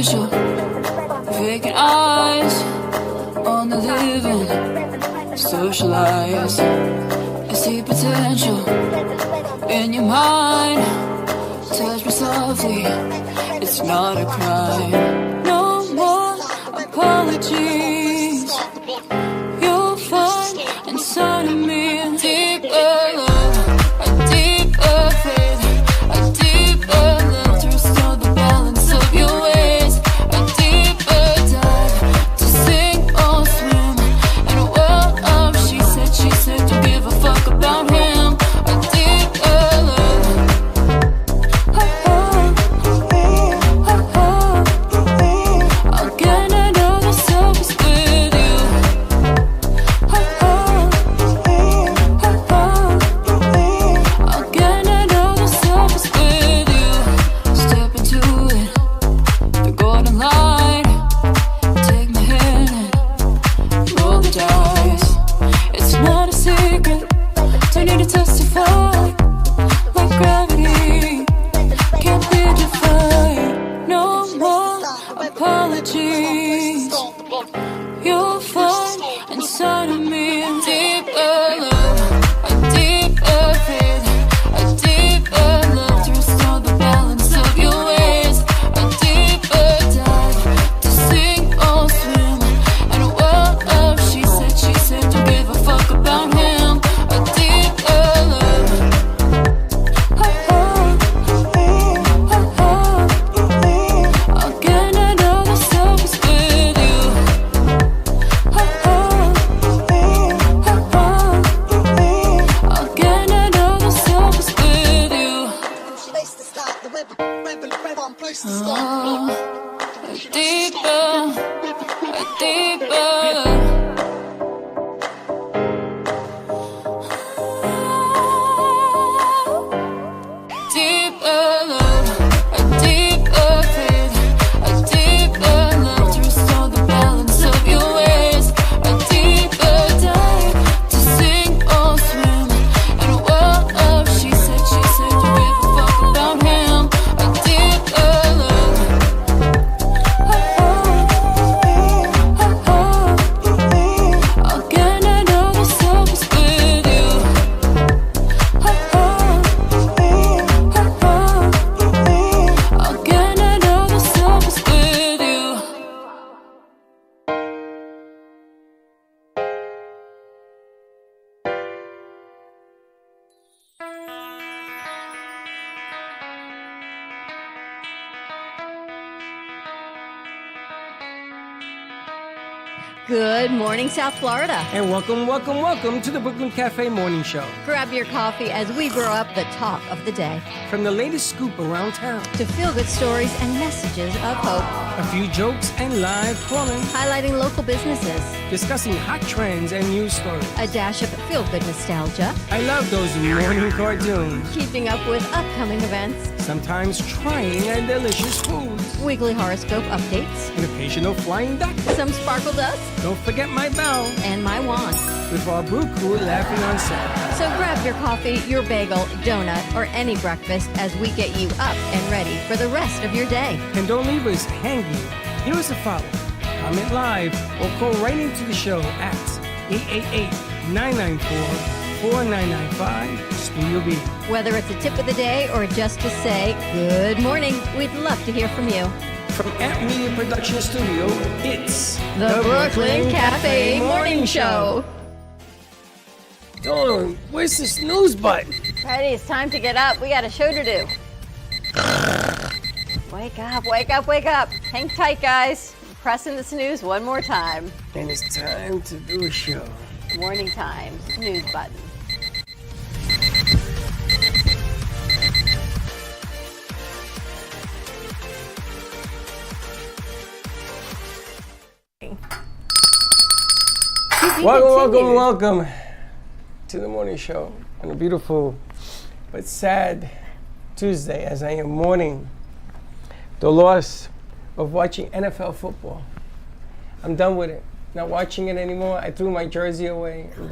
superficial, vacant eyes on the living, socialize. I see potential in your mind. Touch me softly, it's not a crime. No more apologies. You'll find inside of me a deeper love, a deeper faith, a deeper love to restore the balance of your ways, a deeper dive to sink or swim in a world of she said, don't give a fuck about him, a deeper love. I'll get another surface with you. I'll get another surface with you. Step into it, the golden light. Take my hand and roll the dice. It's not a secret, don't need to testify. Like gravity, can't be defied. No more apologies. You'll find inside of me a deeper love, a deeper faith, a deeper love to restore the balance of your ways, a deeper dive to sink or swim in a world of she said, don't give a fuck about him, a deeper love. I'll get another surface with you. I'll get another surface with you. A deeper, a deeper. Deeper love, a deeper faith, a deeper love to restore the balance of your ways, a deeper dive to sink or swim in a world of she said, don't give a fuck about him, a deeper love. I'll get another surface with you. I'll get another surface with you. Good morning, South Florida. And welcome to the Brooklyn Cafe Morning Show. Grab your coffee as we grow up the talk of the day. From the latest scoop around town, To feel-good stories and messages of hope. a few jokes and live calling, Highlighting local businesses. discussing hot trends and news stories. A dash of feel-good nostalgia. I love those morning cartoons. Keeping up with upcoming events. Sometimes trying and delicious foods. Weekly horoscope updates. An occasional flying duck. Some sparkle dust. Don't forget my bell. And my wand. With our brew crew laughing on set. So grab your coffee, your bagel, donut, or any breakfast as we get you up and ready for the rest of your day. And don't leave us hanging. Here is a follow. Comment live or call right into the show at 888-994-4995 Studio B. Whether it's a tip of the day or just to say good morning, we'd love to hear from you. From Ant Media Production Studio, it's The Brooklyn Cafe Morning Show. Dawn, where's the snooze button? Freddie, it's time to get up. We got a show to do. Wake up, wake up, wake up. Hang tight, guys. Pressing the snooze one more time. And it's time to do a show. Morning time, snooze button. Welcome to the morning show on a beautiful but sad Tuesday as I am mourning the loss of watching NFL football. I'm done with it. Not watching it anymore. I threw my jersey away. I'm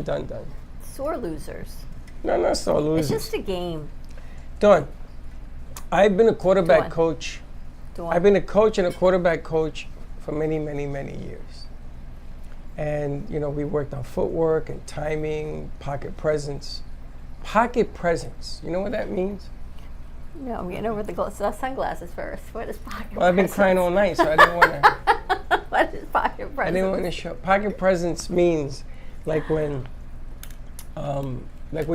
done. Done. Sore losers. No, not sore losers. It's just a game. Dawn, I've been a quarterback Dawn. coach Dawn? I've been a coach and a quarterback coach for many, many, many years. And, you know, we worked on footwork and timing, pocket presence. Pocket presence, you know what that means? No, I'm getting over the sunglasses first. What is pocket Well, I've been presence? crying all night, so I didn't want to. What is pocket I presence? didn't want to show. Pocket presence means like when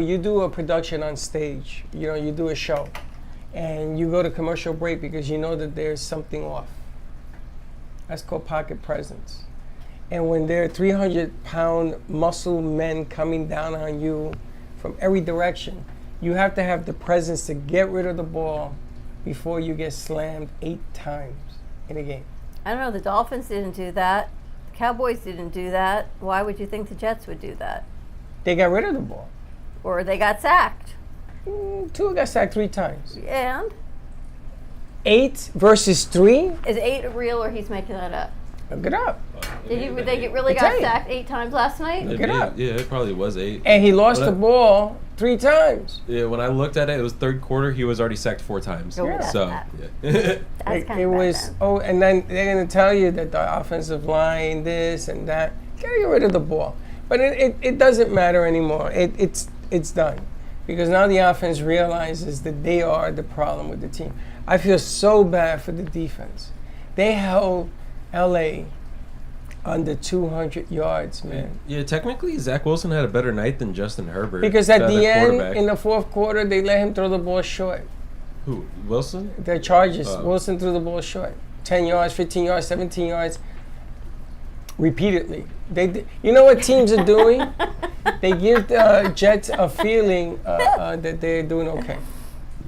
you do a production on stage, you know, you do a show, and you go to commercial break because you know that there's something off. That's called pocket presence. And when there are 300-pound muscle men coming down on you from every direction, you have to have the presence to get rid of the ball before you get slammed 8 times in a game. I don't know. The Dolphins didn't do that. The Cowboys didn't do that. Why would you think the Jets would do that? They got rid of the ball. Or they got sacked. Tua got sacked 3 times. And 8 versus 3? is 8 real or he's making that up? Look it up. Did they really I tell got you. sacked 8 times last night? Look it up. Yeah, it probably was 8. And he lost But the ball 3 times. Yeah, when I looked at it, it was third quarter. He was already sacked 4 times. Oh, that's So, bad. yeah. That's kind It of bad was, then. oh, and then they're going to tell you that the offensive line, this and that. Get rid of the ball. But it doesn't matter anymore. It's done. Because now the offense realizes that they are the problem with the team. I feel so bad for the defense. They held LA under 200 yards, man. Yeah, technically, Zach Wilson had a better night than Justin Herbert. Because at the end, quarterback. in the fourth quarter, they let him throw the ball short. Who? Wilson? The Chargers, Oh. Wilson threw the ball short. 10 yards, 15 yards, 17 yards. Repeatedly. You know what teams are doing? They give the Jets a feeling that they're doing okay.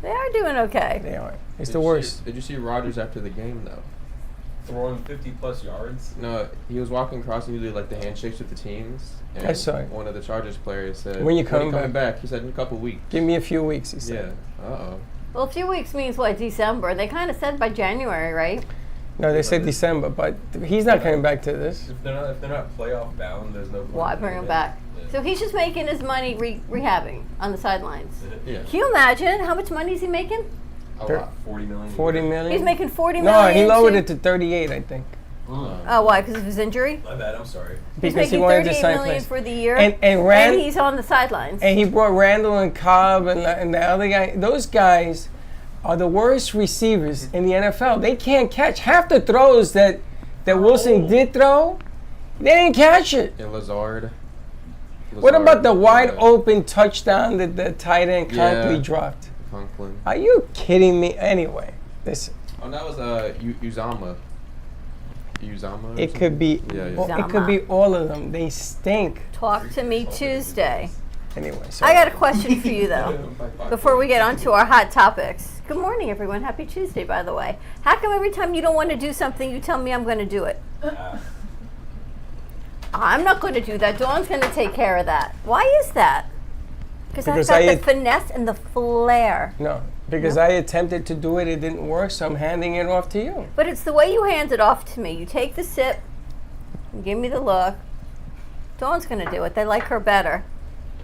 They are doing okay. They are. It's the worst. Did you see Rodgers after the game, though? Throwing 50-plus yards. No, he was walking across and he did like the handshakes with the teams. And I saw it. One of the Chargers players said, When you coming back? He said, in a couple weeks. Give me a few weeks, he said. Yeah. Uh-oh. Well, a few weeks means what? December. They kind of said by January, right? No, they said December, but he's not coming back to this. If they're not playoff bound, there's no point. Why in bring him doing back? it. So he's just making his money rehabbing on the sidelines. Yeah. Can you imagine how much money is he making? A Thir- lot. 40 million. 40 million? He's making 40 No, million. he lowered to- it to 38, I think. Oh, why? Because of his injury? My bad. I'm sorry. He's Because he making wanted to 38 sign million players. for the year, And he's on the sidelines. And he brought Randall and Cobb and the other guy. Those guys are the worst receivers in the NFL. They can't catch. Half the throws that Wilson did throw, they didn't catch it. And Lazard. What about the wide yeah, open touchdown that the tight end Conklin Yeah. dropped? Conklin. Are you kidding me? Anyway, listen. Oh, that was Uzama. Uzama. or It could be. Yeah, yeah. It could be all of them. They stink. Talk to me Tuesday. Anyway, so I got a question for you, though, before we get on to our hot topics. Good morning, everyone. Happy Tuesday, by the way. How come every time you don't want to do something, you tell me I'm going to do it? I'm not going to do that. Dawn's going to take care of that. Why is that? Because I've Because got I- the finesse and the flair. no, because I attempted to do it, it didn't work, so I'm handing it off to you. But it's the way you hand it off to me. You take the sip, you give me the look. Dawn's going to do it. They like her better.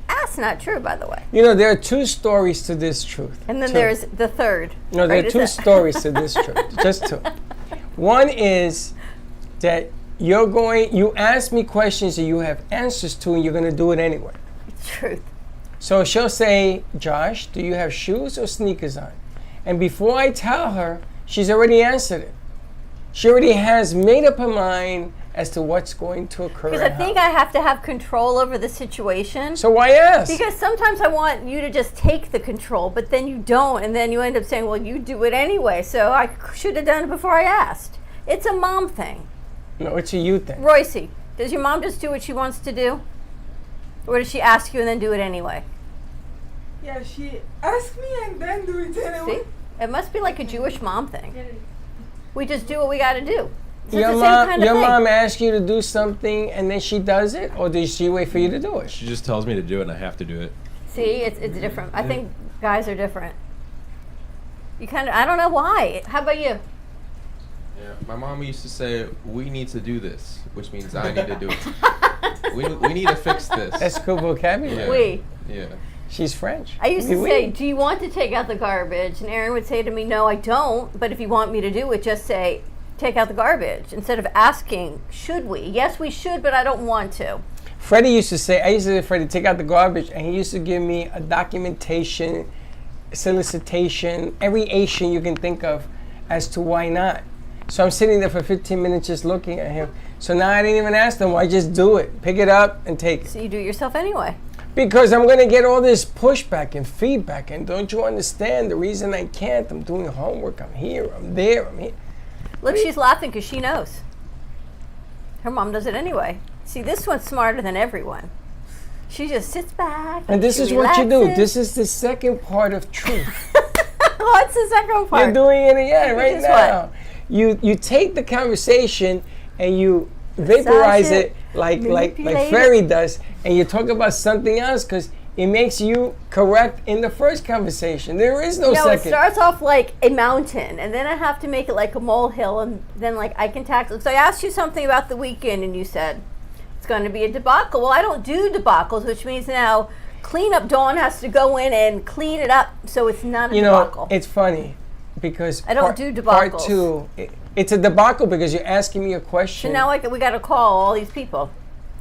That's not true, by the way. You know, there are 2 stories to this truth. And then Two. there's the third. No, there right? are Is 2 that- stories to this truth. Just 2. One is that you ask me questions that you have answers to, and you're going to do it anyway. It's truth. So she'll say, Josh, do you have shoes or sneakers on? And before I tell her, she's already answered it. She already has made up her mind as to what's going to occur. Because I and think how. I have to have control over the situation. So why ask? Because sometimes I want you to just take the control, but then you don't, and then you end up saying, well, you do it anyway, so I should have done it before I asked. It's a mom thing. No, it's a you thing. Royce, does your mom just do what she wants to do? Or does she ask you and then do it anyway? Yeah, she asked me and then do it anyway. See? It must be like a Jewish mom thing. We just do what we got to do. It's Your the same mom, kind of your thing. mom asks you to do something and then she does it, or does she wait for you to do it? She just tells me to do it, and I have to do it. See, it's different. I think guys are different. You kind of, I don't know why. How about you? Yeah. My mom used to say, we need to do this, which means I need to do it. we need to fix this. That's good vocabulary. Yeah. We. Yeah. She's French. I used to Oui, say, oui. do you want to take out the garbage? And Aaron would say to me, no, I don't. But if you want me to do it, just say, take out the garbage. Instead of asking, should we? Yes, we should, but I don't want to. Freddie used to say, I used to say, Freddie, take out the garbage. And he used to give me a documentation, solicitation, every Asian you can think of as to why not. So I'm sitting there for 15 minutes just looking at him. So now I didn't even ask them, why just do it? Pick it up and take it. So you do it yourself anyway. Because I'm going to get all this pushback and feedback. And don't you understand the reason I can't? I'm doing homework. I'm here. I'm there. I'm here. Look, she's laughing because she knows. Her mom does it anyway. See, this one's smarter than everyone. She just sits back. And this she is what you do. relaxes. This is the second part of truth. What's the second part? You're doing it again right is now. You take the conversation and you vaporize Massage it like manipulate Ferry does, and you talk about something else because it makes you correct in the first conversation. There is no No, it second. starts off like a mountain, and then I have to make it like a molehill, and then like I can tackle. So I asked you something about the weekend, and you said it's going to be a debacle. Well, I don't do debacles, which means now cleanup Dawn has to go in and clean it up so it's not a You know, debacle. it's funny because I don't do Part debacles. two, it's a debacle because you're asking me a so question. now we got to call all these people.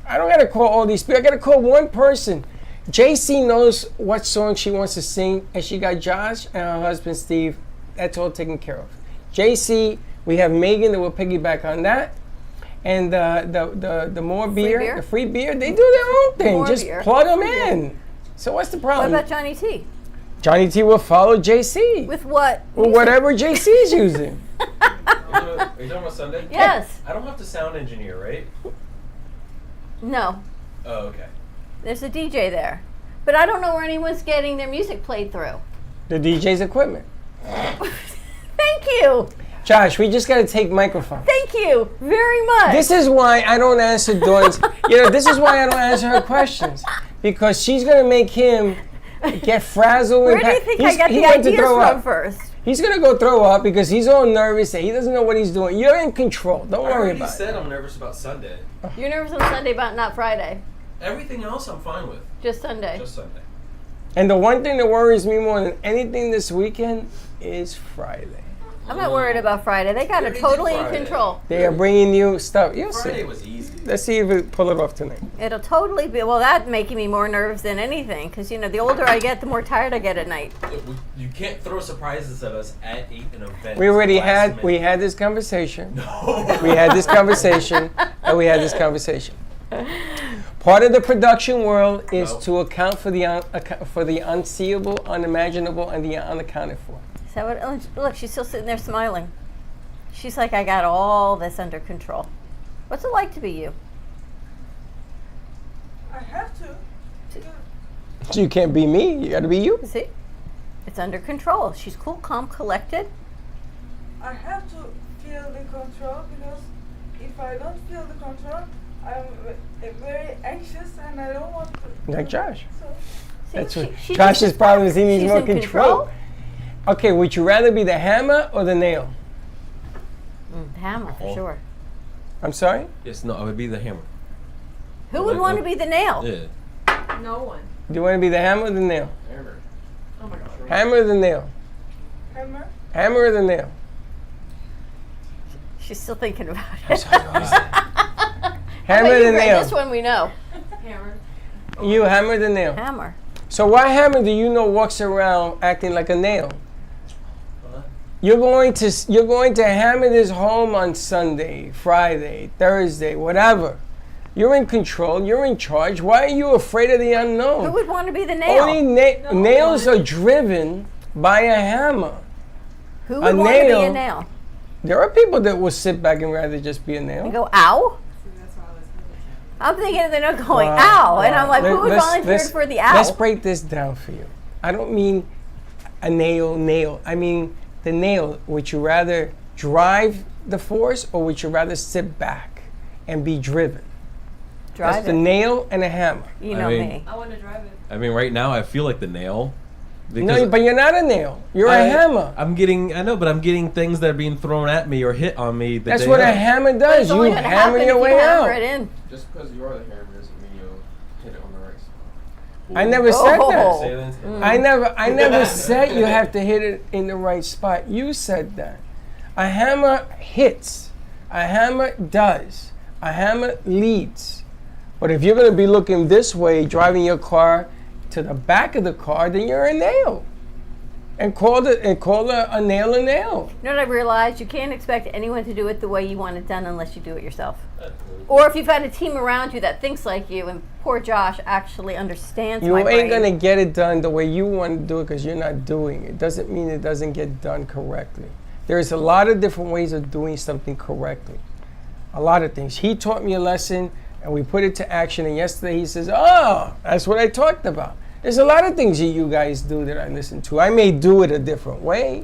I don't got to call all these people. I got to call one person. JC knows what song she wants to sing, and she got Josh and her husband Steve. That's all taken care of. JC, we have Megan that will piggyback on that, and the more beer, beer? the free beer, they do their own thing. More Just beer. plug them in. So what's the What problem? about Johnny T? Johnny T will follow JC With what? or whatever JC is using. Are you talking about Sunday? Yes. I don't have to sound engineer, right? No. Oh, okay. There's a DJ there. But I don't know where anyone's getting their music played through. The DJ's equipment. Thank you. Josh, we just got to take microphones. Thank you very much. This is why I don't answer Dawn's. This is why I don't answer her questions because she's gonna make him get frazzled. where and do you think I he's- got he the went to ideas throw from up. first? He's gonna go throw up because he's all nervous and he doesn't know what he's doing. You're in control. Don't I worry already about said it. I'm nervous about Sunday. You're nervous on Sunday about not Friday, Everything else I'm fine with. just Sunday. Just Sunday. And the one thing that worries me more than anything this weekend is Friday. I'm not worried about Friday. They got We it already totally did in Friday. control. They are bringing you stuff. You'll Friday see. was easy. Let's see if we pull it off tonight. It'll totally be, well, that's making me more nervous than anything because, the older I get, the more tired I get at night. You can't throw surprises at us at 8 in an event. We already last had we minute. had this conversation. No. We had this conversation, and we had this conversation. Part of the production world is No. to account for the unseeable, unimaginable, and the unaccounted for. So look, she's still sitting there smiling. She's like, I got all this under control. What's it like to be you? I have to. So you can't be me. You got to be you. See? It's under control. She's cool, calm, collected. I have to feel the control because if I don't feel the control, I'm very anxious and I don't want to. Like Josh. So See, That's what she Josh's just- problem is. He needs she's more in control. Okay, would you rather be the hammer or the nail? Hammer, for Oh. sure. I'm sorry. Yes, no, I would be the hammer. Who would want to be the nail? Yeah. No one. Do you want to be the hammer or the nail? Hammer. Oh my gosh. Hammer or the nail? hammer. Hammer or the nail? She's still thinking about it. Hammer But or you the read nail? This one we know. Hammer. You hammer the nail. Hammer. So what hammer do you know walks around acting like a nail? What? You're going to hammer this home on Sunday, Friday, Thursday, whatever. You're in control. You're in charge. Why are you afraid of the Who unknown? would want to be the nail? Only nails are driven by a hammer. Who a would want to be a nail. nail? There are people that will sit back and rather just be a And nail. go, ow? See, that's what I was thinking. I'm thinking they're not going, Wow, ow. And wow. I'm like, who would Let's- volunteer let's- for the ow? Let's break this down for you. I don't mean a nail. I mean the nail. Would you rather drive the force or would you rather sit back and be driven? Drive That's it. the nail and a hammer. You I know mean- me. I want to drive it. I mean, right now I feel like the nail. No, but you're not a nail. You're a hammer. I'm getting things that are being thrown at me or hit on me. The That's day what a of. hammer But does. it's You only going to hammer happen your if way you hammer out. it in. Just because you are the hammer doesn't mean you'll hit it on the right spot. I never said that. Sailing's- I never said you have to hit it in the right spot. You said that. A hammer hits. A hammer does. A hammer leads. But if you're going to be looking this way, driving your car to the back of the car, then you're a nail. And call a nail a nail. You know what I realized? You can't expect anyone to do it the way you want it done unless you do it yourself. Or if you've got a team around you that thinks like you, and poor Josh actually understands You my ain't brain. going to get it done the way you want to do it because you're not doing it. Doesn't mean it doesn't get done correctly. There's a lot of different ways of doing something correctly. A lot of things. He taught me a lesson and we put it to action, and yesterday he says, oh, that's what I talked about. There's a lot of things you guys do that I listen to. I may do it a different way.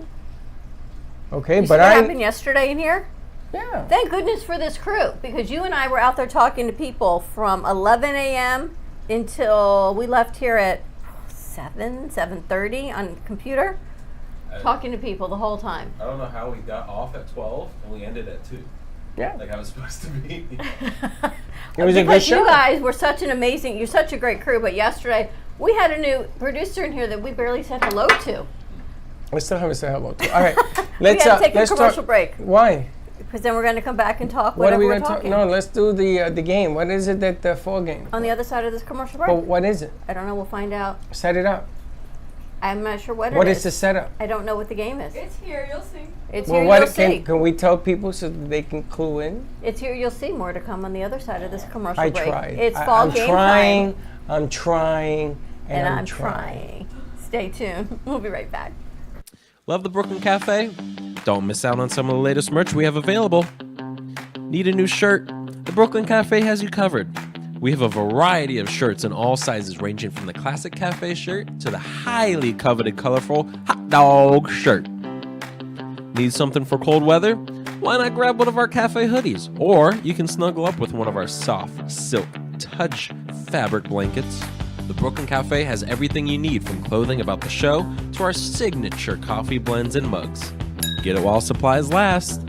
Okay, You see but what happened yesterday in here? yeah. Thank goodness for this crew, because you and I were out there talking to people from 11 a.m. until we left here at 7:30 on computer, talking to people the whole time. I don't know how we got off at 12 and we ended at 2. Yeah. Like I was supposed to be. It was a good Because show. you guys were you're such a great crew, but yesterday we had a new producer in here that we barely said hello to. I still haven't said hello to. All right, We let's had to take a let's commercial talk. break, Why? because then we're going to come back and talk What are whatever we we're going to talk? talking. No, let's do the game. What is it that the fall game? On the other side of this commercial break? But what is it? I don't know. We'll find out. Set it up. I'm not sure what What it is is. the setup? I don't know what the game is. It's here, you'll see. It's Well, here, what you'll see. can we tell people so that they can clue in? It's here, you'll see. More to come on the other side of this commercial I break. tried. It's fall I'm game trying. time. I'm trying. And I'm I'm trying. Stay tuned. We'll be right back. Love the Brooklyn Cafe? Don't miss out on some of the latest merch we have available. Need a new shirt? The Brooklyn Cafe has you covered. We have a variety of shirts in all sizes, ranging from the classic cafe shirt to the highly coveted colorful hot dog shirt. Need something for cold weather? Why not grab one of our cafe hoodies? Or you can snuggle up with one of our soft silk touch fabric blankets. The Brooklyn Cafe has everything you need, from clothing about the show to our signature coffee blends and mugs. Get it while supplies last.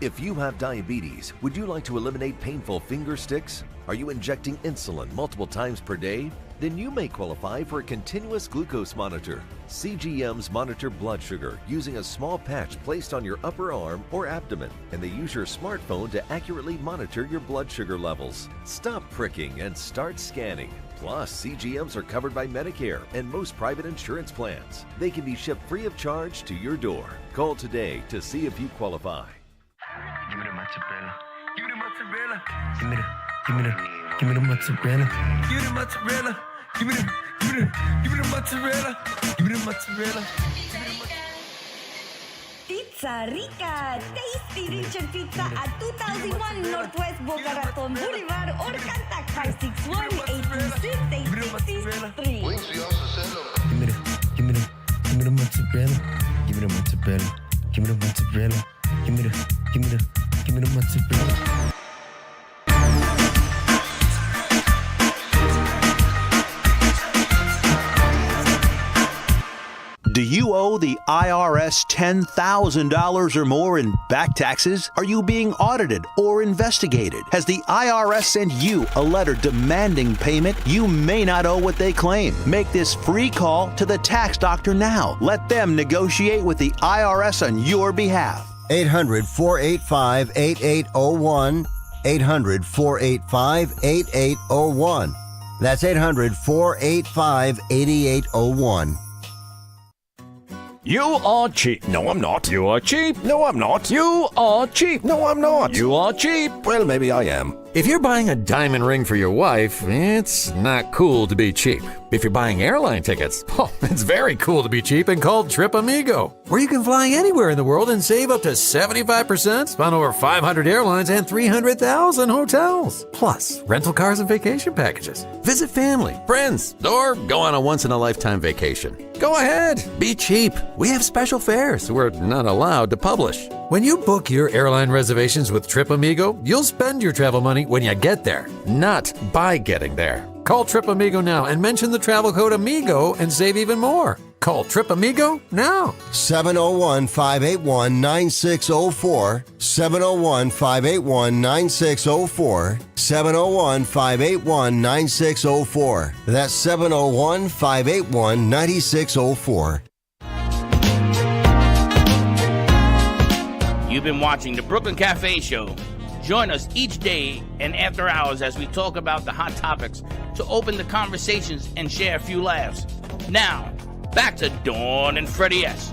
If you have diabetes, would you like to eliminate painful finger sticks? Are you injecting insulin multiple times per day? Then you may qualify for a continuous glucose monitor. CGMs monitor blood sugar using a small patch placed on your upper arm or abdomen, and they use your smartphone to accurately monitor your blood sugar levels. Stop pricking and start scanning. Plus, CGMs are covered by Medicare and most private insurance plans. They can be shipped free of charge to your door. Call today to see if you qualify. Give me the mozzarella. Give me the mozzarella. Give me the mozzarella. Give me the mozzarella. Give me the mozzarella. Give me the mozzarella. Pizza Rica, tasty Richard Pizza at 2001 Northwest Boca Raton Boulevard or contact 561-826-8663. Give me the mozzarella. Give me the mozzarella. Give me the mozzarella. Give me the mozzarella. Do you owe the IRS $10,000 or more in back taxes? Are you being audited or investigated? Has the IRS sent you a letter demanding payment? You may not owe what they claim. Make this free call to the tax doctor now. Let them negotiate with the IRS on your behalf. 800-485-8801. 800-485-8801. That's 800-485-8801. You are cheap. No, I'm not. You are cheap. No, I'm not. You are cheap. No, I'm not. You are cheap. Well, maybe I am. If you're buying a diamond ring for your wife, it's not cool to be cheap. If you're buying airline tickets, it's very cool to be cheap and called Trip Amigo, where you can fly anywhere in the world and save up to 75% on over 500 airlines and 300,000 hotels. Plus, rental cars and vacation packages. Visit family, friends, or go on a once-in-a-lifetime vacation. Go ahead, be cheap. We have special fares we're not allowed to publish. When you book your airline reservations with Trip Amigo, you'll spend your travel money when you get there, not by getting there. Call Trip Amigo now and mention the travel code AMIGO and save even more. Call Trip Amigo now. 701-581-9604. 701-581-9604. 701-581-9604. That's 701-581-9604. You've been watching the Brooklyn Cafe Show. Join us each day and after hours as we talk about the hot topics to open the conversations and share a few laughs. Now, back to Dawn and Freddie S.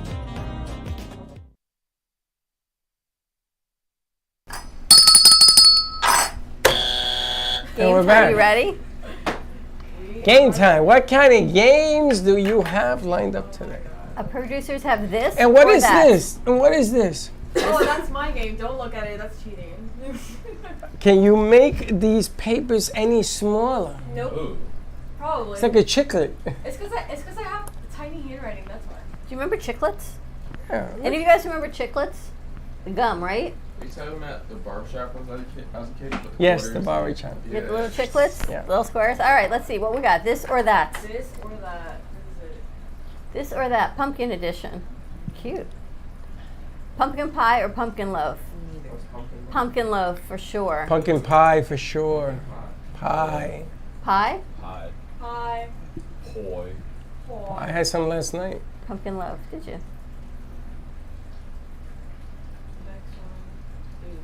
And we're Game time, back. you ready? Game time. What kind of games do you have lined up today? Producers have this. And what or is that. this? And what is this? Oh, that's my game. Don't look at it. That's cheating. Can you make these papers any smaller? Nope. Probably. It's like a chiclet. It's because I have tiny handwriting. That's why. Do you remember Chiclets? Yeah. Any of you guys remember Chiclets? The gum, right? Are you talking about the barbershop when I was a kid? Yes, the barber shop. You get the little Chiclets? Yeah. Little squares? All right, let's see what we got. This or that? This or that. What is it? This or that? Pumpkin edition. Cute. Pumpkin pie or pumpkin loaf? Pumpkin loaf for sure. Pumpkin pie for sure. Pie. Pie? Pie. Pie. Poi. I had some last night. Pumpkin loaf. Did you? Next one is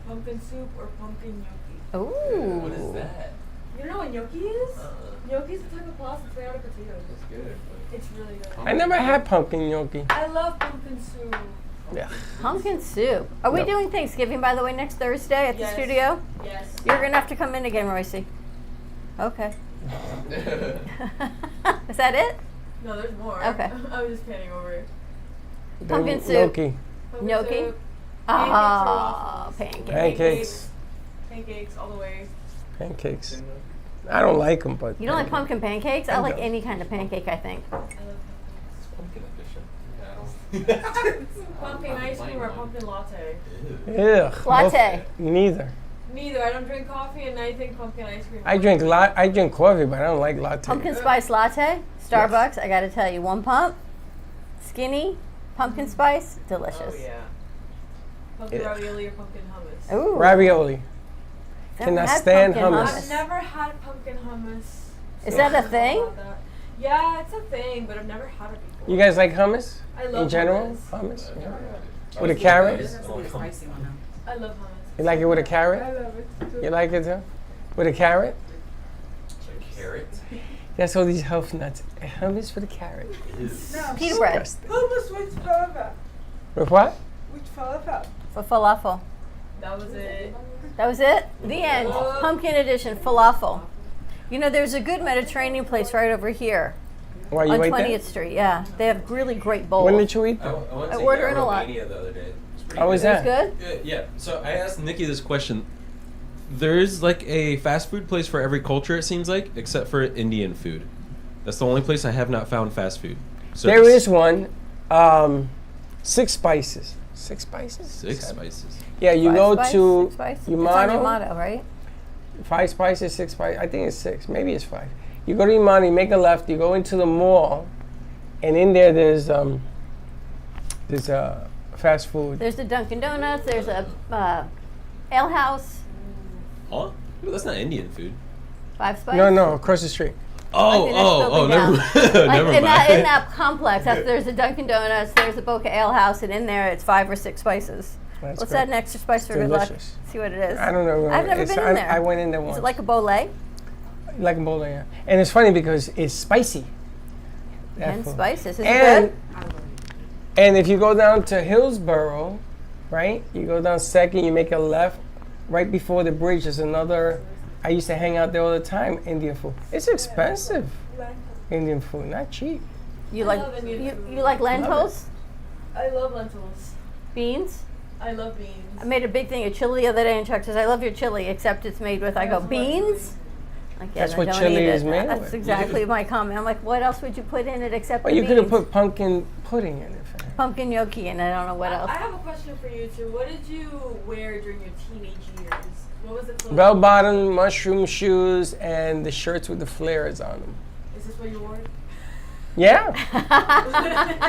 pumpkin soup or pumpkin gnocchi. Ooh. What is that? You don't know what gnocchi is? Gnocchi is a type of pasta. It's made out of potatoes. It's good. It's really good. I never had pumpkin gnocchi. I love pumpkin soup. Yeah. Pumpkin soup. Are we Yep. doing Thanksgiving, by the way, next Thursday at Yes. the studio? Yes. You're going to have to come in again, Royce. Okay. Is that it? No, there's more. Okay. I was just panning over it. Pumpkin soup. Gnocchi. Pumpkin Gnocchi? soup. Ah, Pancakes. Pancakes. Pancakes all the way. Pancakes. I don't like them, but. You don't like pumpkin pancakes? I like any kind of pancake, I think. Pumpkin edition. Pumpkin ice cream or pumpkin latte? Ugh. Latte. Neither. Neither. I don't drink coffee and I think pumpkin ice cream. I drink coffee, but I don't like latte. Pumpkin spice latte, Starbucks. I got to tell you, one pump, skinny, pumpkin spice, delicious. Oh yeah. Pumpkin Yeah. ravioli or pumpkin hummus? Ooh. Ravioli. Never Cannot had stand pumpkin hummus. I've never had pumpkin hummus. Is so that a I don't know thing? about that. Yeah, it's a thing, but I've never had it before. You guys like hummus? I love In general? hummus. Hummus? Yeah. With a carrot? I love hummus. You like it with a I carrot? love it too. You like it too? With a carrot? Carrot. That's all these health nuts. Hummus with a carrot. No. Pita bread. Disgusting. Hummus with falafel. With what? With falafel. For falafel. That was it. That was it? The end. Pumpkin edition, falafel. You know, there's a good Mediterranean place right over here Why you on ate 20th that? Street. Yeah, they have really great bowls. When did you eat I that? went I to order in a lot. Romania the other day. It was pretty How was good. It was that? good? Yeah. So I asked Nikki this question. There's like a fast food place for every culture, it seems like, except for Indian food. That's the only place I have not found fast food. So There is one. 6 spices. 6 spices? Six Seven. spices. Yeah, you Five go spice? to Six spice? It's on Yamato. Yamato, right? 5 spices, 6 spices. I think it's 6. Maybe it's 5. You go to Imani, make a left. You go into the mall, and in there there's fast food. There's the Dunkin' Donuts. There's a Ale House. Huh? That's not Indian food. 5 spice. No, across the street. Oh, never, Like never in mind. that complex, there's a Dunkin' Donuts. There's a Boca Ale House, and in there it's 5 or 6 spices. That's Let's great. add an extra spice for good luck. Delicious. See what it is. I don't know. I've never It's- been in there. I went in there Is once. it like a bole? Like a bowl, yeah. And it's funny because it's spicy. That And food. spices. Is it And good? and if you go down to Hillsborough, right? You go down 2nd, you make a left. Right before the bridge, there's another. I used to hang out there all the time. Indian food. It's expensive. Indian food, not cheap. You I like love Indian food. you like lentils, I love lentils. beans. I love beans. I made a big thing of chili the other day, and Chuck says, "I love your chili, except it's made with." I go, "Beans." Like, yeah, That's then what don't chili eat is it. made That's with. exactly my comment. I'm like, what else would you put in it except Well, the you beans? could have put pumpkin pudding in it. Pumpkin gnocchi, and I don't know what else. I have a question for you too. What did you wear during your teenage years? What was the clothes? Bell bottom, mushroom shoes, and the shirts with the flares on them. Is this what you wore? Yeah.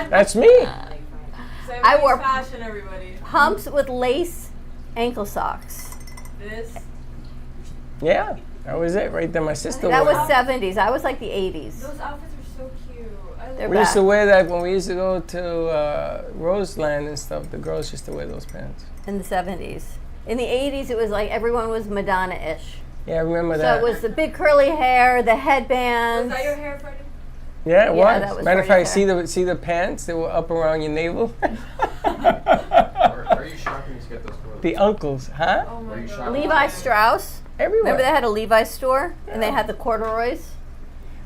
That's me. 70s I wore fashion, everybody. pumps with lace ankle socks. This. Yeah. That was it right there. My sister That wore was it. 70s. I was like the 80s. Those outfits are so cute. I They're love We used to back. wear that when we used to go to Roseland and stuff. The girls used to wear those pants. In the 70s. In the 80s, it was like everyone was Madonna-ish. Yeah, I remember So that. it was the big curly hair, the headbands. Was that your hair, Freddie? Yeah, it Yeah, was. that was Matter of Freddie's fact, see the pants? They were up around your navel. Where are you shopping to get those clothes? The uncles, huh? Oh my Where are you god. shopping? Levi Strauss. Everywhere. Remember they had a Levi store? And they had the corduroys?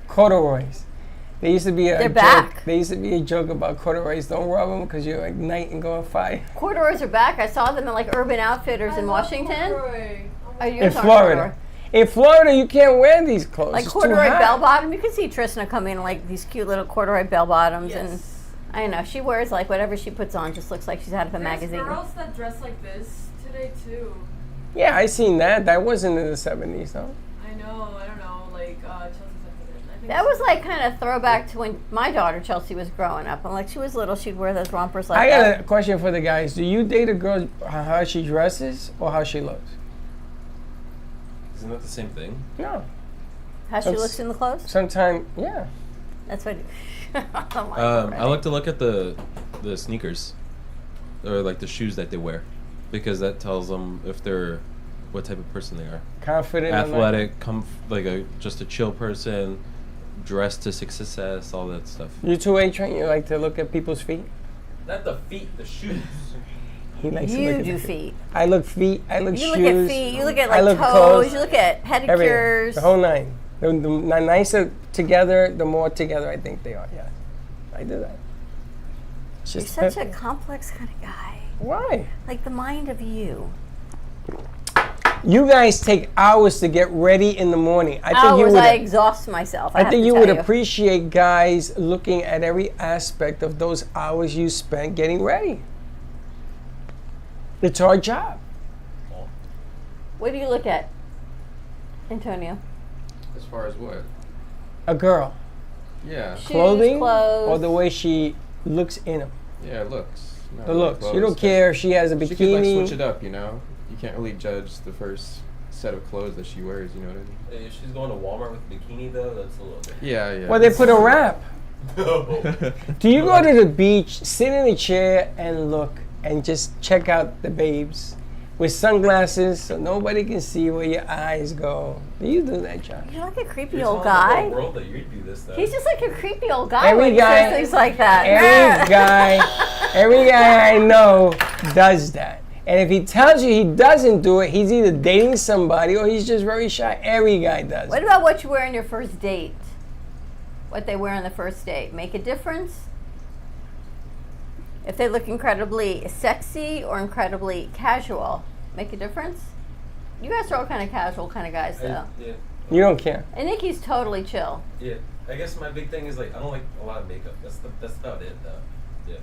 Corduroys. There used to be a They're joke. back. There used to be a joke about corduroys. Don't rub them because you ignite and go on fire. Corduroys are back. I saw them in like Urban Outfitters in love Washington. corduroy. Oh my Oh, you're In talking Florida. corduroy. In Florida, you can't wear these clothes. Like It's too corduroy hot. bell bottom. You can see Tristana coming in like these cute little corduroy bell bottoms, and Yes. I know she wears like whatever she puts on, just looks like she's out of a There's magazine. girls that dress like this today too. Yeah, I seen that. That wasn't in the 70s, though. I know. I don't know. Like Chelsea Simpson. I think That was like kind of throwback to when my daughter Chelsea was growing up. And like she was little, she'd wear those rompers like I that. got a question for the guys. Do you date a girl how she dresses or how she looks? Isn't that the same thing? No. How she looks in the clothes? Sometimes, yeah. That's what. Oh my I like to look at the sneakers, or like the shoes that they wear, because that tells them if they're what type of person they are. Confident. Athletic, just a chill person, dressed to success, all that stuff. You too, A-Train? You like to look at people's feet? Not the feet, the shoes. He likes to You look at do the feet. I look feet. I look You shoes. look at feet. You look at I like look toes. clothes, You look at everything. pedicures. The whole nine. The nicer together, the more together I think they are. Yeah, I do that. It's You're just such a perfect. complex kind of guy. Why? Like the mind of you. You guys take hours to get ready in the morning. I think you Hours, would. I exhaust myself. I have think to you tell would appreciate guys looking at every aspect of those hours you spent getting ready. It's our job. What do you look at, Antonio? As far as what? A girl. Yeah. Shoes, Clothing clothes. or the way she looks in them. Yeah, looks. Not The really looks. You clothes, don't care if she has a She could like bikini. switch it up, you know. You can't really judge the first set of clothes that she wears. You know what I mean? If she's going to Walmart with a bikini though, that's a little bit. Yeah, yeah. Well, they put a wrap. No. Do you go to the beach, sit in a chair, and look, and just check out the babes with sunglasses so nobody can see where your eyes go? Do you do that, John? You're like a creepy You're old telling the guy. whole world that you do this stuff. He's just like a creepy old guy Every when guy- he says things like that. Every guy I know does that. And if he tells you he doesn't do it, he's either dating somebody or he's just very shy. Every guy does. What about what you wear on your first date? What they wear on the first date? Make a difference? If they look incredibly sexy or incredibly casual, make a difference? You guys are all kind of casual kind of guys, though. Yeah. You don't care. And Nikki's totally chill. Yeah. I guess my big thing is like I don't like a lot of makeup. That's about it though. Yeah.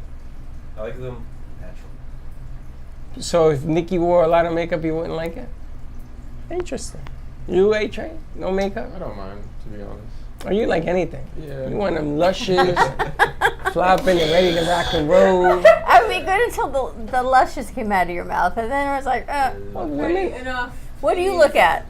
I like them natural. So if Nikki wore a lot of makeup, you wouldn't like it? Interesting. You, A-Train? No makeup? I don't mind, to be honest. Or you like anything? Yeah. You want them luscious, flopping and ready to rock and roll. I would be good until the luscious came out of your mouth, and then I was like, Well, Wait, women, enough. what do you look at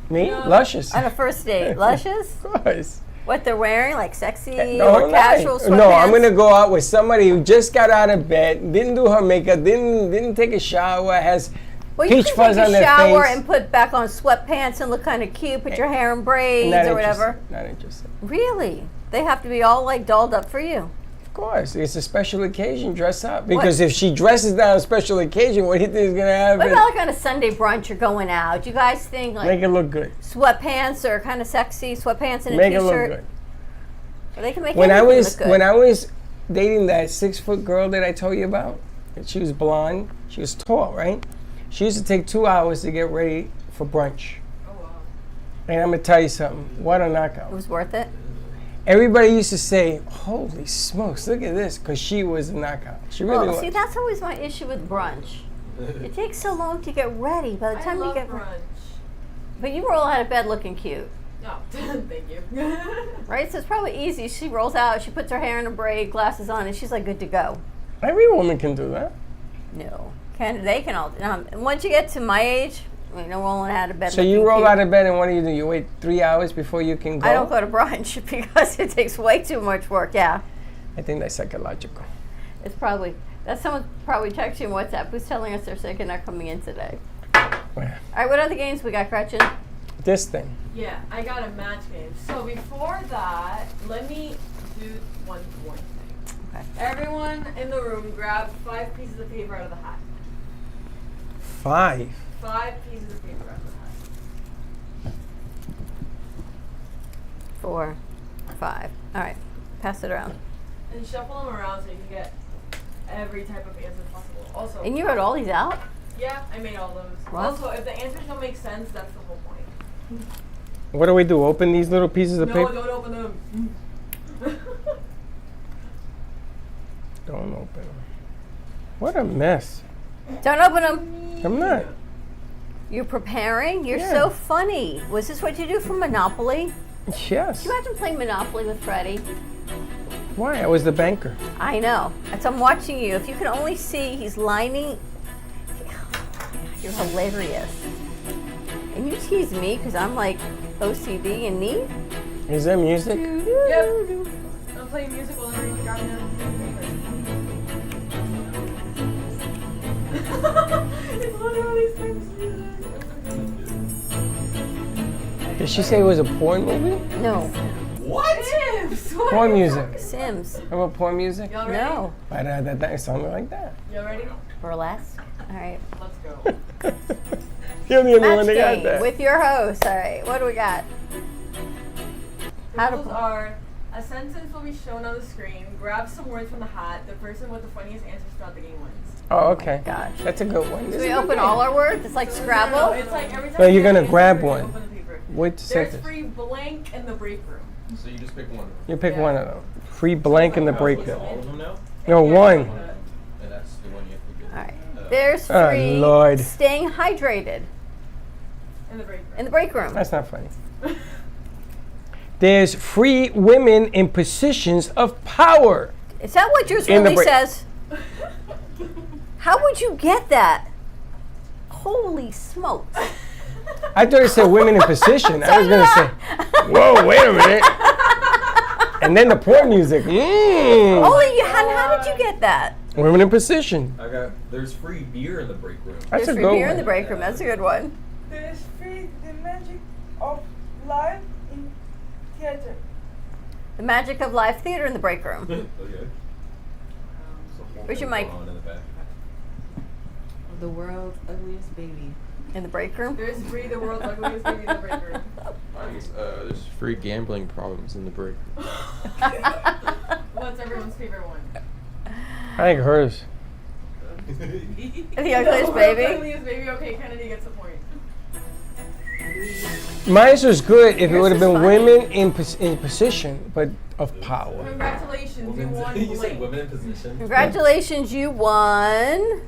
me? Luscious. on a first date? Luscious? Of course. What they're wearing, like sexy No, or casual sweatpants? No, I'm gonna go out with somebody who just got out of bed, didn't do her makeup, didn't take a shower, has Well, you peach can fuzz take on a their shower face. and put back on sweatpants and look kind of cute, put your hair in braids Not or whatever. interested. Not interested. Really? They have to be all like dolled up for you. Of course, it's a special occasion. Dress up because if she dresses down a special occasion, what do you think is gonna happen? What about like on a Sunday brunch or going out? Do you guys think like Make it look good. sweatpants are kind of sexy, sweatpants and a Make it t-shirt? look good. Well, they can make When I anything was look good. when I was dating that 6-foot girl that I told you about, and she was blonde, she was tall, right? She used to take 2 hours to get ready for brunch. Oh wow. And I'm gonna tell you something. What a knockout! It was worth it. Everybody used to say, "Holy smokes, look at this," because she was a knockout. She really Well, was. see, that's always my issue with brunch. It takes so long to get ready. By the I time you love get brunch. but you were all out of bed looking cute. No, thank you. Right? So it's probably easy. She rolls out, she puts her hair in a braid, glasses on, and she's like good to go. Every woman can do that. No. They can all. Once you get to my age, rolling out of bed. So you roll out of bed and what do? You wait 3 hours before you can go? I don't go to brunch because it takes way too much work, yeah. I think that's psychological. It's probably, someone probably texting you on WhatsApp who's telling us they're sick and not coming in today. Where? All right, what other games we got, Gretchen? This thing. Yeah, I got a match game. So before that, let me do one more thing. Okay. Everyone in the room grab 5 pieces of paper out of the hat. 5? 5 pieces of paper out of the hat. 4, 5. All right, pass it around. And shuffle them around so you can get every type of answer possible. Also, And you wrote all these out? Yeah, I made all those. What? Also, if the answers don't make sense, that's the whole point. What do we do? Open these little pieces of paper? No, don't open them. Don't open them. What a mess. Don't open them. I'm not. You're preparing? You're Yeah. so funny. Was this what you do for Monopoly? Yes. Can you imagine playing Monopoly with Freddie? Why? I was the banker. I know. As I'm watching you, if you can only see, he's lining. You're hilarious. And you tease me because I'm like OCD and neat. Is there music? Yep. I'm playing music while I'm reading down It's literally Sims music. Did she say it was a porn movie? No. What? Sims. Porn music. Sims. How about porn music? Y'all ready? No. Something like that. Y'all ready? Burlesque. All right. Let's go. You're the only Match one that got game that. with your host. All right. What do we got? The rules are: a sentence will be shown on the screen. Grab some words from the hat. The person with the funniest answers throughout the game wins. Oh, okay. Gosh. That's a good one. So we open all our words? It's like Scrabble? It's like every time No, you're gonna answer, grab you one. open the paper. Which There's sentence? free blank in the break room. So you just pick one. You pick one of them. Free blank in the break room. All of them now? No, one. And that's the one you have to get. All right. There's Oh, free Lord. staying hydrated In the break room. in the break room. That's not funny. There's free women in positions of power. Is that what yours In the really break- says? How would you get that? Holy smokes. I thought it said women in position. I was going to say, whoa, wait a minute. And then the porn music. Holy, how did you get that? Women in position. There's free beer in the break room. That's There's a free good beer in one. the break room. That's a good one. There's free the magic of life in theater. The magic of live theater in the break room. Okay. Where's your mic? The world's ugliest baby. In the break room? There's free the world's ugliest baby in the break room. There's free gambling problems in the break room. What's everyone's favorite one? I think hers. The ugliest baby? The ugliest baby. Okay, Kennedy gets the point. Mine was good if it Yours would have is been funny. women in position, but of power. Congratulations, you won You said blank. women in position. Congratulations, you won.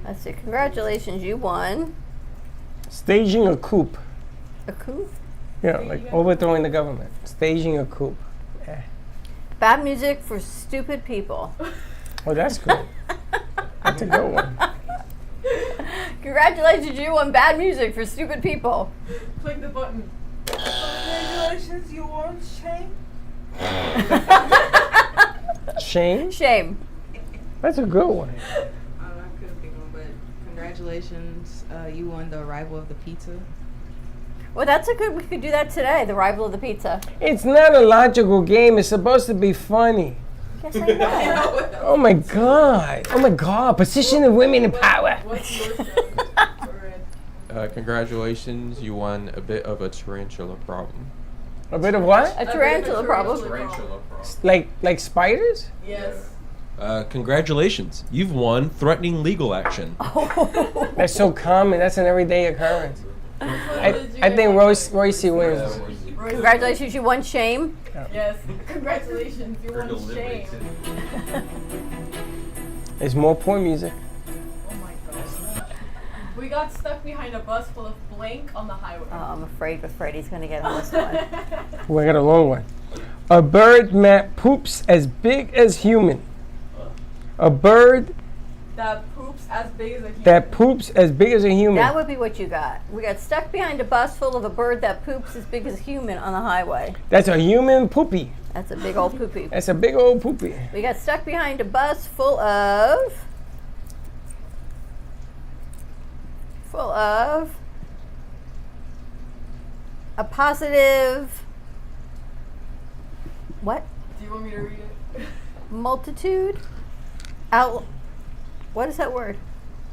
Let's see. Congratulations, you won. Staging a coup. A coup? Yeah, like overthrowing the government. Staging a coup. Eh. Bad music for stupid people. Oh, that's good. That's a good one. Congratulations, you won bad music for stupid people. Click the button. Congratulations, you won shame. Shame? Shame. That's a good one. I couldn't think of one, but congratulations, you won the arrival of the pizza. Well, that's a good. We could do that today. The rival of the pizza. It's not a logical game. It's supposed to be funny. Yes, I know. Oh my God. Oh my God. Position of women in power. What's yours? Congratulations, you won a bit of a tarantula problem. A bit of what? A tarantula problem. Tarantula problem. Like spiders? Yes. Congratulations, you've won threatening legal action. That's so common. That's an everyday occurrence. I think Royce wins. Congratulations, you won shame. Yes. Congratulations, you won shame. There's more porn music. Oh my gosh. We got stuck behind a bus full of blank on the highway. Oh, I'm afraid with Freddie's going to get on this one. We got a long one. A bird that poops as big as human. A bird That poops as big as a human. that poops as big as a human. That would be what you got. We got stuck behind a bus full of a bird that poops as big as a human on the highway. That's a human poopy. That's a big old poopy. That's a big old poopy. We got stuck behind a bus full of a positive what? Do you want me to read it? Multitude? What is that word?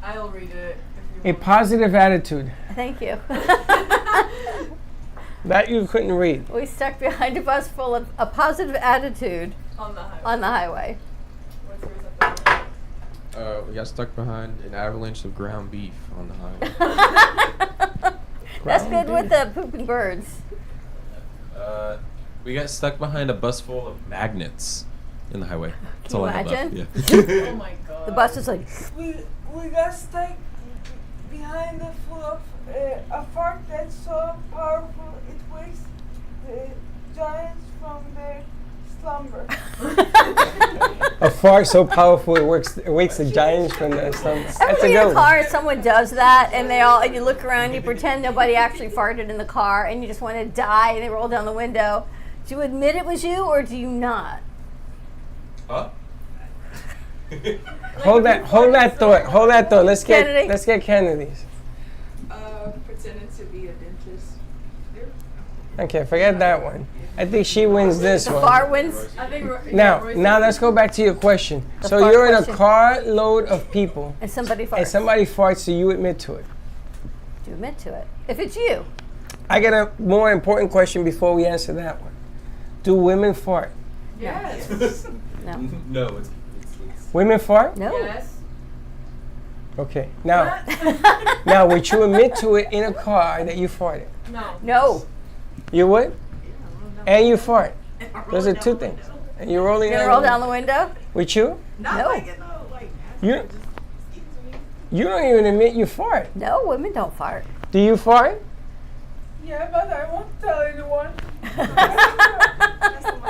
I'll read it. A positive attitude. Thank you. That you couldn't read. We stuck behind a bus full of a positive attitude On the highway. on the highway. What's yours up there? We got stuck behind an avalanche of ground beef on the highway. That's good with the pooping birds. We got stuck behind a bus full of magnets in the highway. That's Can all you I have left. imagine? Yeah. Oh my god. The bus is like, We got stuck behind a full of a fart that's so powerful it wakes the giants from their slumber. A fart so powerful it wakes the giants from their slumber. That's ever a be in good a one. car and someone does that and you look around, you pretend nobody actually farted in the car and you just want to die and they roll down the window. Do you admit it was you or do you not? Huh? Hold that thought. Let's Kennedy. get Kennedy's. Pretending to be a dentist. Okay, forget that one. I think she wins this The one. fart wins. I think Now let's go back to your question. The So fart you're in a question. car load of people And somebody farts. and somebody farts, so you admit to it. Do you admit to it? If it's you. I got a more important question before we answer that one. Do women fart? Yes. No. No, it's Women fart? No. Yes. Okay. Now would you admit to it in a car that you farted? No. No. You would? And you fart. Those are two things. And you're rolling You gonna roll down the window? With you? No. You don't even admit you fart. No, women don't fart. Do you fart? Yeah, but I won't tell anyone.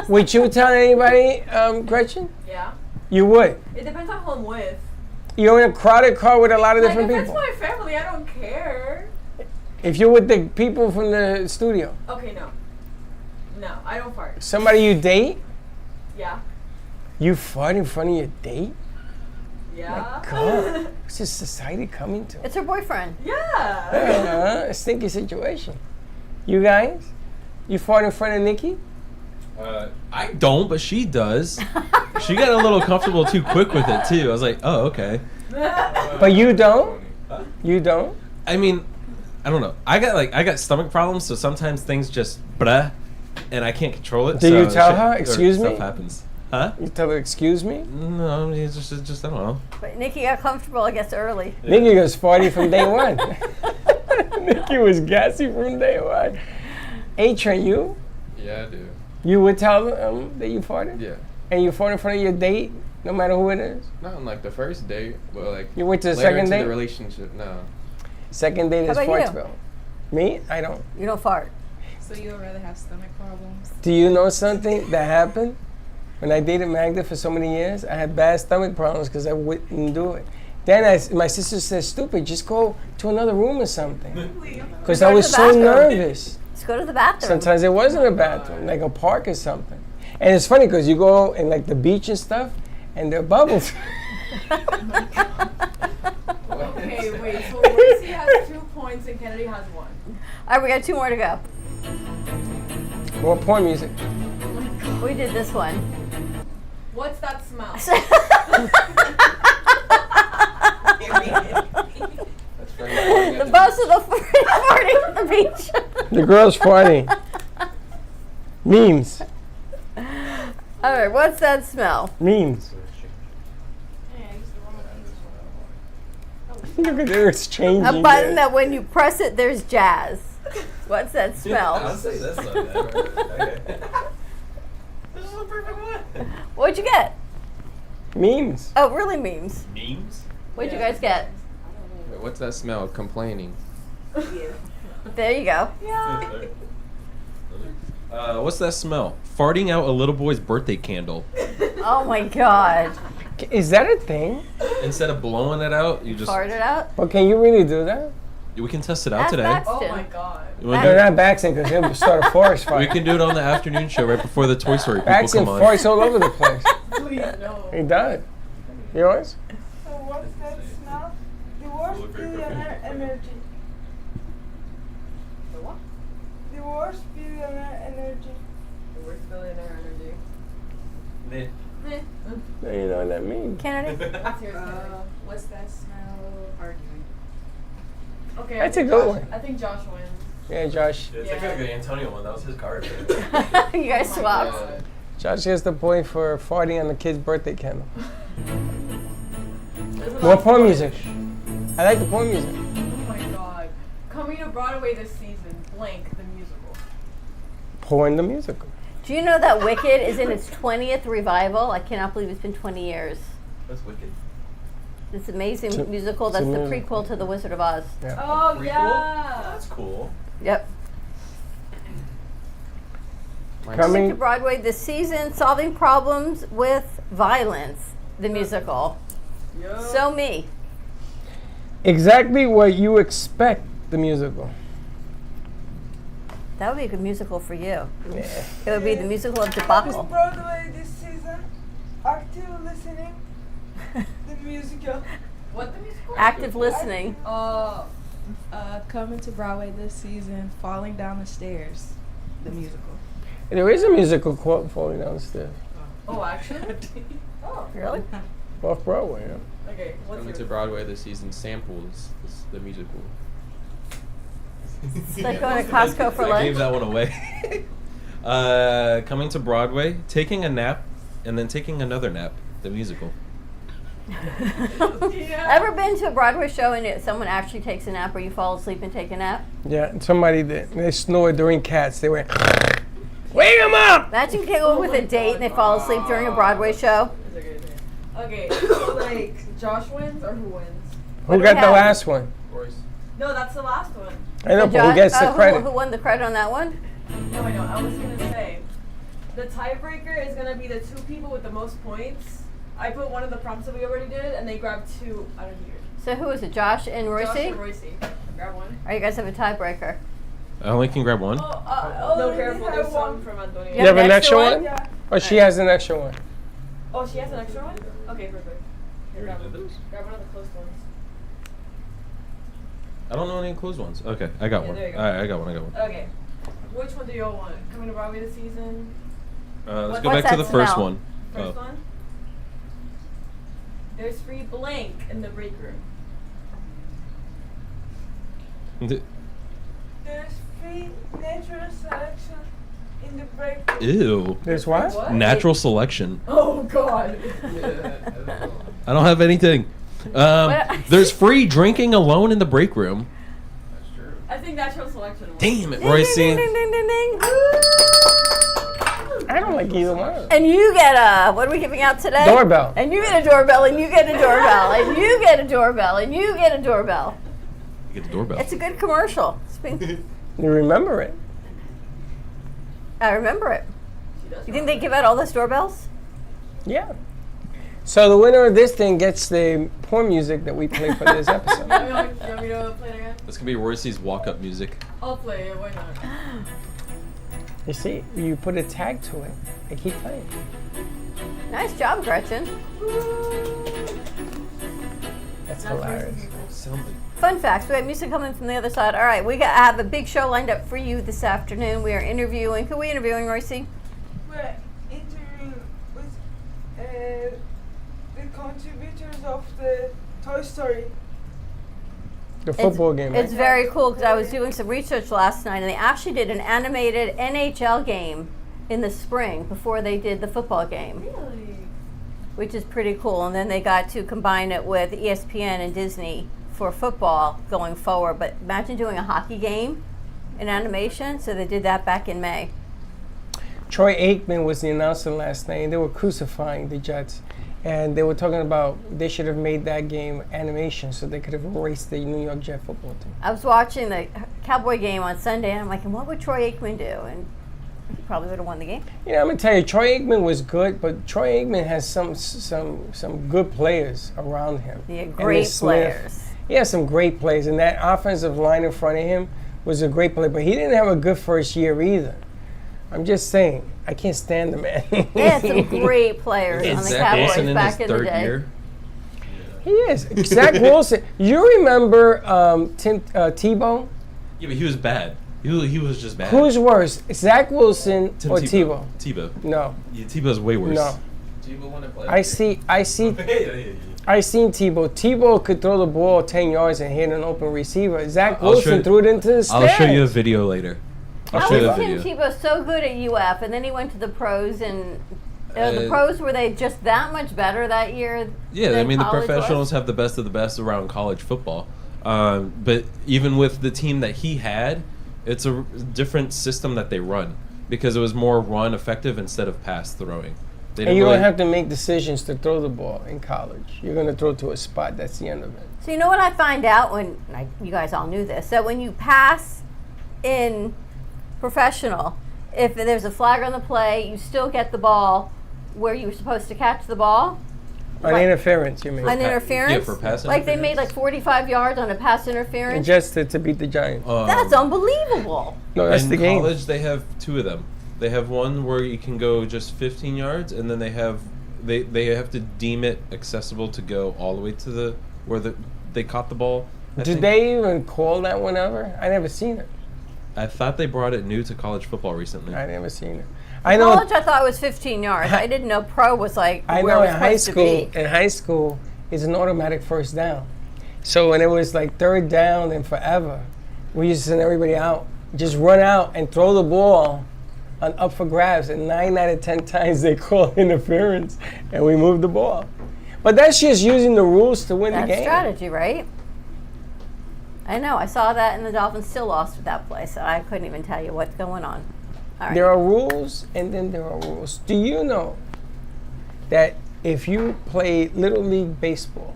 Would you tell anybody, Gretchen? Yeah. You would. It depends on who I'm with. You're in a crowded car with a lot of Like, different if people. it's my family, I don't care. If you're with the people from the studio, Okay, no. No, I don't fart. somebody you date, Yeah. you fart in front of your date? Yeah. God, what's this society coming to? It's her boyfriend. Yeah. A stinky situation. You guys, you fart in front of Nikki? I don't, but she does. She got a little comfortable too quick with it too. I was like, oh, okay. But you don't? You don't? I mean, I don't know. I got stomach problems, so sometimes things just bruh, and I can't control it. Do so you tell shit- her, or "Excuse me"? Stuff happens. Huh? You tell her, excuse me? No, it's just I don't know. But Nikki got comfortable, I guess, early. Nikki was farty from day one. Nikki was gassy from day one. A-Train, you? Yeah, I do. You would tell them that you farted? Yeah. And you fart in front of your date, no matter who it is? Not on like the first date, but like You went to the later second into date? the relationship. No. Second date How is about you? Fartsville. Me? I don't. You don't fart. So you would rather have stomach problems? Do you know something that happened? When I dated Magda for so many years, I had bad stomach problems because I wouldn't do it. Then my sister said, stupid, just go to another room or something. Because I Go to was the so bathroom. nervous. Let's go to the bathroom. Sometimes it wasn't a bathroom, like a park or something. And it's funny because you go in like the beach and stuff, and there are bubbles. Okay, wait. So Lucy has 2 points and Kennedy has 1. All right, we got 2 more to go. More porn music. We did this one. What's that smell? The bus of the farting on the beach. The girl's farting. Memes. All right, what's that smell? Memes. Look at her, it's changing. A button that when you press it, there's jazz. What's that smell? I'll say that's not bad. Okay. This is a perfect one. What'd you get? Memes. Oh, really memes. Memes? What'd you guys get? Wait, what's that smell? Complaining. There you go. Yeah. What's that smell? Farting out a little boy's birthday candle. Oh my God. Is that a thing? Instead of blowing it out, you just Fart it out? Well, can you really do that? We can test it out Ask today. Baxton. Oh my god. You wanna No, do it? not Baxton, because he'll start a forest fire. We can do it on the afternoon show right before the Toy Story people Baxton come on. farts all over the place. Please no. He does. Yours? So what's that smell? The worst billionaire energy. The what? The worst billionaire energy. The worst billionaire energy. No, you know what that means. Kennedy? What's yours, Kennedy? What's that smell? Arguing. Okay. That's I a think good Josh- one. I think Josh wins. Yeah, Josh. It's like a good Antonio one. That was his card. You guys swapped. Josh gets the point for farting on the kid's birthday candle. There's a More lot porn of- music. I like the porn music. Oh my god. Coming to Broadway this season, Blank the musical. Porn the musical. Do you know that Wicked is in its 20th revival? I cannot believe it's been 20 years. That's wicked. This amazing It's a- musical it's a that's the music. prequel to The Wizard of Oz. Yeah. Oh Prequel? yeah. That's cool. Yep. Coming Coming. to Broadway this season, Solving Problems with Violence, the musical. Yo. So me. Exactly what you expect the musical. That would be a good musical for you. Yeah. It would be the musical of Coming to Debacle. Broadway this season. Active listening. The musical. What the musical? Active listening. Coming to Broadway this season, Falling Down the Stairs, the musical. There is a musical quote falling down the stairs. Oh, actually? Oh, Really? Off Broadway, yeah. okay. What's Coming to yours? Broadway this season, Samples, the musical. It's like going to Costco for I gave lunch. that one away. Coming to Broadway, taking a nap, and then taking another nap. The musical. Ever been to a Broadway show and someone actually takes a nap or you fall asleep and take a nap? Yeah, and somebody did. They snored during Cats. They went, wake them up! Imagine you go with a date and they fall asleep during a Broadway show. Okay, so like Josh wins or who wins? Who do we got the have? last one? No, that's the last one. I know, So but who Josh- gets the who- credit? Who won the credit on that one? No, I know. I was gonna say the tiebreaker is gonna be the two people with the most points. I put one of the prompts that we already did, and they grabbed two out of here. So who is it? Josh and Royce? Josh and Royce. Grab one. Or you guys have a tiebreaker? I only can grab one. No, careful. There's some from Antonio. You have an extra one? Yeah. Or she has an extra one? Oh, she has an extra one? Okay, perfect. Here, grab one. Grab one of the close ones. I don't know any closed ones. Okay, I got Yeah, one. there you go. All right, I got one. I got one. Okay. Which one do you all want? Coming to Broadway this season? Let's go What's back to that the first smell? one. First Oh. one? There's free blank in the break room. D- There's free natural selection in the break room. Ew. There's what? Natural selection. Oh god. I don't have anything. There's free drinking alone in the break room. I think natural selection. won. Damn it, Royce. Ding, ding, ding, ding, ding. I don't like either one. And you get a, what are we giving out today? Doorbell. And you get a doorbell, and you get a doorbell, and you get a doorbell, and you get a doorbell. You get the doorbell. It's a good commercial. It's been- You remember it. I remember it. You think they give out all those doorbells? Yeah. So the winner of this thing gets the porn music that we play for this episode. You want me to play it again? That's gonna be Royce's walk-up music. I'll play it. Why not? You see, you put a tag to it. They keep playing. Nice job, Gretchen. That's hilarious. Fun facts. We have music coming from the other side. All right, we have a big show lined up for you this afternoon. We are interviewing. Who are we interviewing, Royce? We're interviewing with the contributors of the Toy Story. The football game. It's Right? very cool because I was doing some research last night, and they actually did an animated NHL game in the spring before they did the football game. Really? Which is pretty cool. And then they got to combine it with ESPN and Disney for football going forward. But imagine doing a hockey game in animation. So they did that back in May. Troy Aikman was the announcer last night, and they were crucifying the Jets. and they were talking about they should have made that game animation so they could have erased the New York Jet football team. I was watching the Cowboy game on Sunday, and I'm like, and what would Troy Aikman do? And he probably would have won the game. You know, I'm gonna tell you, Troy Aikman was good, but Troy Aikman has some good players around him. Yeah, Emmitt great Smith. players. He has some great players, and that offensive line in front of him was a great play. But he didn't have a good first year either. I'm just saying, I can't stand the man. They had some great players on the Cowboys back in the day. He is. Zach Wilson. You remember Tebow? Yeah, but he was bad. He was just bad. Who's worse, Zach Wilson or Tebow? Tebow? Tebow. No. Yeah, Tebow's way worse. No. Tebow won a play. I seen Tebow. Tebow could throw the ball 10 yards and hit an open receiver. Zach Wilson threw it into the stands. I'll show you a video later. How was Tim Tebow so good at UF, and then he went to the pros, and the pros, were they just that much better that year? Yeah, I mean, the college professionals have the best of the best around college football. But even with the team that he had, it's a different system that they run because it was more run effective instead of pass throwing. And you don't have to make decisions to throw the ball in college. You're going to throw to a spot. That's the end of it. So you know what I find out when, you guys all knew this, that when you pass in professional, if there's a flag on the play, you still get the ball where you were supposed to catch the ball. On interference, you mean? On interference? Yeah, for pass Like they made like 45 yards on a pass interference. Just to beat the Giants. That's unbelievable. No, that's in the game. college, they have two of them. They have one where you can go just 15 yards, and then they have to deem it accessible to go all the way to where they caught the ball. Did they even call that one ever? I never seen it. I thought they brought it new to college football recently. I never seen it. I know. College, I thought it was 15 yards. I didn't know pro was like I where know it was in high supposed school. to be. In high school, it's an automatic first down. So when it was like third down and forever, we used to send everybody out, just run out and throw the ball up for grabs. And 9 out of 10 times they call interference, and we moved the ball. But that's just using the rules to win the game. That's strategy, right? I know. I saw that, and the Dolphins still lost with that play, so I couldn't even tell you what's going on. All right. There are rules, and then there are rules. Do you know that if you play Little League Baseball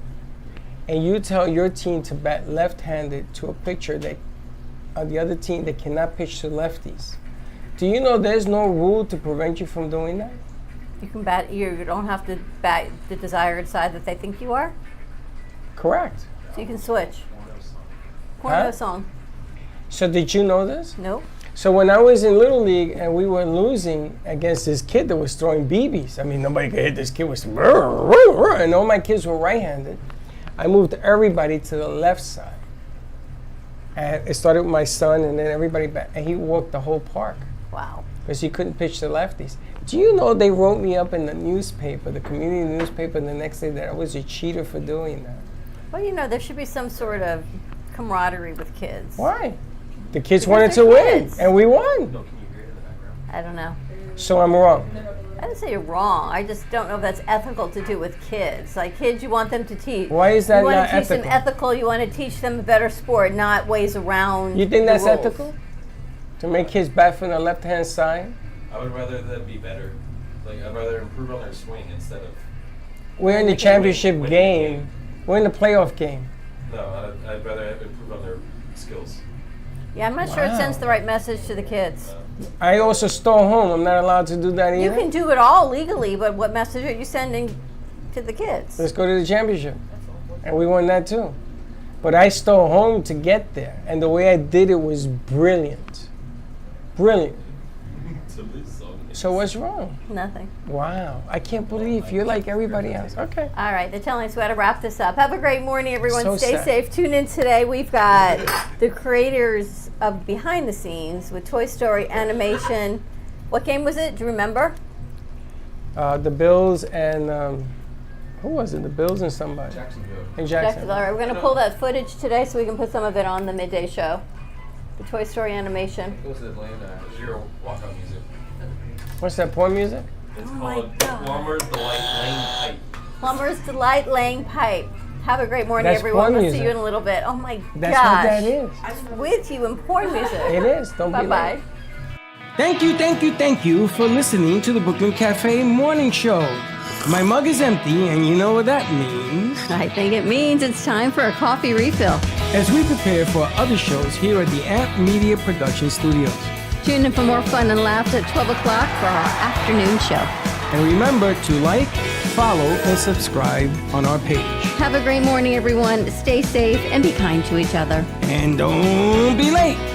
and you tell your team to bat left-handed to a pitcher that on the other team that cannot pitch to lefties, do you know there's no rule to prevent you from doing that? You can bat. You don't have to bat the desired side that they think you are. Correct. So you can switch. Porno song. So did you know this? Nope. So when I was in Little League and we were losing against this kid that was throwing BBs, I mean, nobody could hit this kid with, and all my kids were right-handed. I moved everybody to the left side. And it started with my son and then everybody back, and he walked the whole park. Wow. Because he couldn't pitch to lefties. Do you know they wrote me up in the newspaper, the community newspaper, the next day that I was a cheater for doing that? Well, you know, there should be some sort of camaraderie with kids. Why? The kids Because wanted they're to win, kids. and we won. I don't know. So I'm wrong. I didn't say you're wrong. I just don't know if that's ethical to do with kids. Like kids, you want them to teach. Why is that you want not to teach them ethical? ethical. You want to teach them a better sport, not ways around. You think the that's rules. ethical? To make kids bat from the left-hand side? I would rather them be better. Like I'd rather improve on their swing instead of. We're in the championship game. We're in the playoff game. No, I'd rather improve on their skills. Yeah, I'm not sure it sends the right message to the kids. I also stole home. I'm not allowed to do that either. You can do it all legally, but what message are you sending to the kids? Let's go to the championship. And we won that too. But I stole home to get there. And the way I did it was brilliant. Brilliant. So what's wrong? Nothing. Wow. I can't believe you're like everybody else. Okay. All right, they're telling us we got to wrap this up. Have a great morning, everyone. So Stay sad. safe. Tune in today. We've got the creators of Behind the Scenes with Toy Story Animation. What game was it? Do you remember? The Bills and who was it? The Bills and somebody. Jacksonville. And Jackson. All right, we're going to pull that footage today so we can put some of it on the midday show. The Toy Story Animation. It was Atlanta. It was your walkout music. What's that, porn music? It's Oh my called God. Plumber's Delight Lane Pipe. Plumber's Delight Laying Pipe. Have a great morning, That's everyone. porn We'll music. see you in a little bit. Oh my That's gosh. what that is. I'm with you in porn music. It is. Don't be Bye-bye. late. Thank you for listening to the Brooklyn Cafe Morning Show. My mug is empty, and you know what that means. I think it means it's time for a coffee refill. As we prepare for other shows here at the Amp Media Production Studios. Tune in for more fun and laughs at 12 o'clock for our afternoon show. And remember to like, follow, and subscribe on our page. Have a great morning, everyone. Stay safe and be kind to each other. And don't be late.